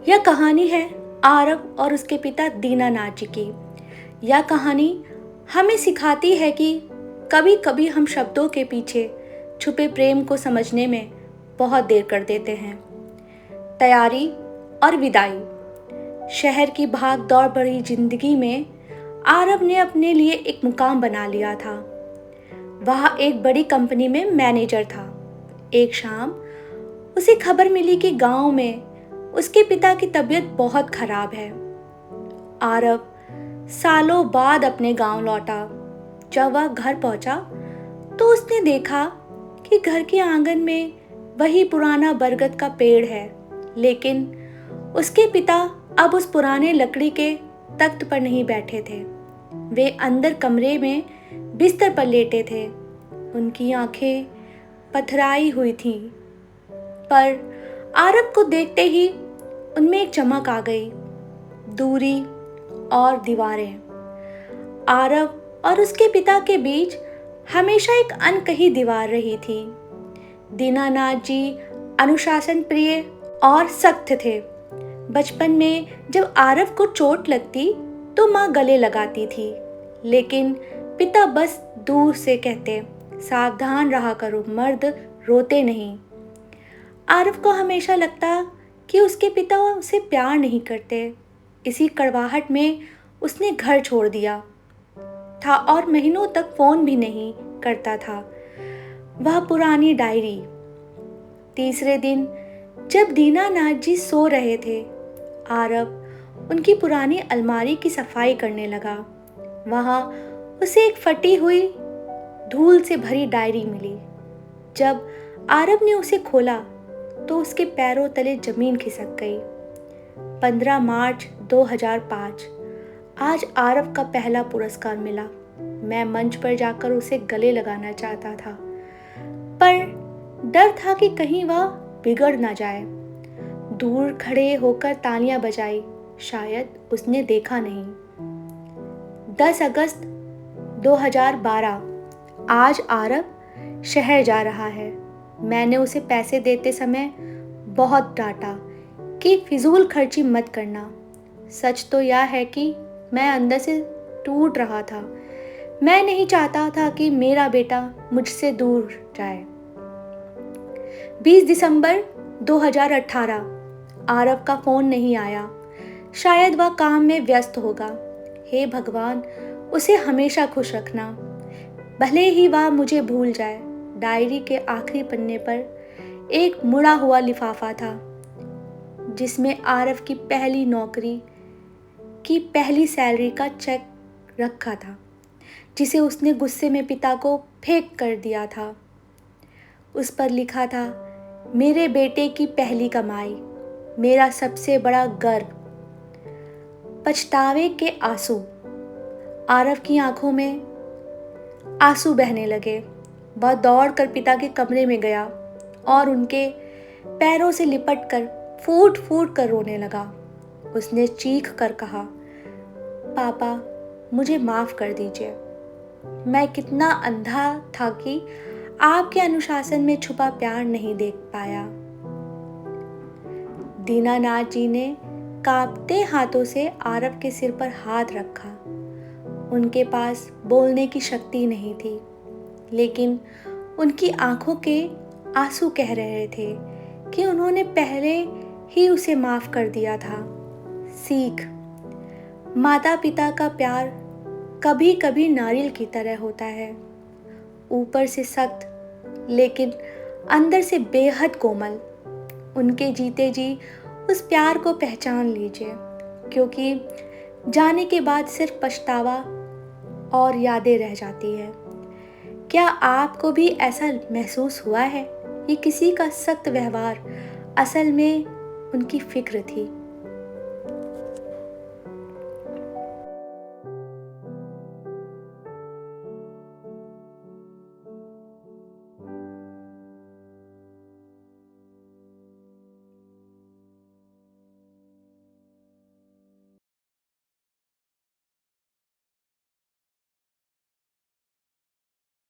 यह कहानी है आरव और उसके पिता दीनानाथ जी की। यह कहानी हमें सिखाती है कि कभी कभी हम शब्दों के पीछे छुपे प्रेम को समझने में बहुत देर कर देते हैं। तैयारी और विदाई। शहर की भाग दौड़ भरी जिंदगी में आरव ने अपने लिए एक मुकाम बना लिया था। वह एक बड़ी कंपनी में मैनेजर था। एक शाम उसे खबर मिली कि गांव में उसके पिता की तबीयत बहुत खराब है। आरव सालों बाद अपने गांव लौटा। जब वह घर पहुंचा तो उसने देखा कि घर के आंगन में वही पुराना बरगद का पेड़ है, लेकिन उसके पिता अब उस पुराने लकड़ी के तख्त पर नहीं बैठे थे। वे अंदर कमरे में बिस्तर पर लेटे थे। उनकी आंखें पथराई हुई थीं, पर आरव को देखते ही उनमें एक चमक आ गई। दूरी और दीवारें। आरव और उसके पिता के बीच हमेशा एक अनकही दीवार रही थी। दीनानाथ जी अनुशासन प्रिय और सख्त थे। बचपन में जब आरव को चोट लगती तो माँ गले लगाती थी, लेकिन पिता बस दूर से कहते, सावधान रहा करो, मर्द रोते नहीं। आरव को हमेशा लगता कि उसके पिता उसे प्यार नहीं करते। इसी कड़वाहट में उसने घर छोड़ दिया था और महीनों तक फोन भी नहीं करता था। वह पुरानी डायरी। तीसरे दिन जब दीनानाथ जी सो रहे थे, आरव उनकी पुरानी अलमारी की सफाई करने लगा। वहाँ उसे एक फटी हुई धूल से भरी डायरी मिली। जब आरव ने उसे खोला तो उसके पैरों तले जमीन खिसक गई। 15 मार्च 2005। आज आरव का पहला पुरस्कार मिला। मैं मंच पर जाकर उसे गले लगाना चाहता था, पर डर था कि कहीं वह बिगड़ ना जाए। दूर खड़े होकर तालियां बजाई, शायद उसने देखा नहीं। 10 अगस्त 2012। आज आरव शहर जा रहा है। मैंने उसे पैसे देते समय बहुत डांटा कि फिजूल खर्ची मत करना। सच तो यह है कि मैं अंदर से टूट रहा था। मैं नहीं चाहता था कि मेरा बेटा मुझसे दूर जाए। 20 दिसंबर 2018। आरव का फोन नहीं आया। शायद वह काम में व्यस्त होगा। हे भगवान, उसे हमेशा खुश रखना, भले ही वह मुझे भूल जाए। डायरी के आखिरी पन्ने पर एक मुड़ा हुआ लिफाफा था, जिसमें आरव की पहली नौकरी की पहली सैलरी का चेक रखा था, जिसे उसने गुस्से में पिता को फेंक कर दिया था। उस पर लिखा था, मेरे बेटे की पहली कमाई, मेरा सबसे बड़ा गर्व। पछतावे के आंसू। आरव की आंखों में आंसू बहने लगे। वह दौड़कर पिता के कमरे में गया और उनके पैरों से लिपटकर फूट फूट कर रोने लगा। उसने चीख कर कहा, पापा, मुझे माफ कर दीजिए। मैं कितना अंधा था कि आपके अनुशासन में छुपा प्यार नहीं देख पाया। दीनानाथ जी ने कांपते हाथों से आरव के सिर पर हाथ रखा। उनके पास बोलने की शक्ति नहीं थी, लेकिन उनकी आंखों के आंसू कह रहे थे कि उन्होंने पहले ही उसे माफ कर दिया था। सीख। माता पिता का प्यार कभी कभी नारियल की तरह होता है, ऊपर से सख्त लेकिन अंदर से बेहद कोमल। उनके जीते जी उस प्यार को पहचान लीजिए, क्योंकि जाने के बाद सिर्फ पछतावा और यादें रह जाती है। क्या आपको भी ऐसा महसूस हुआ है कि किसी का सख्त व्यवहार असल में उनकी फिक्र थी?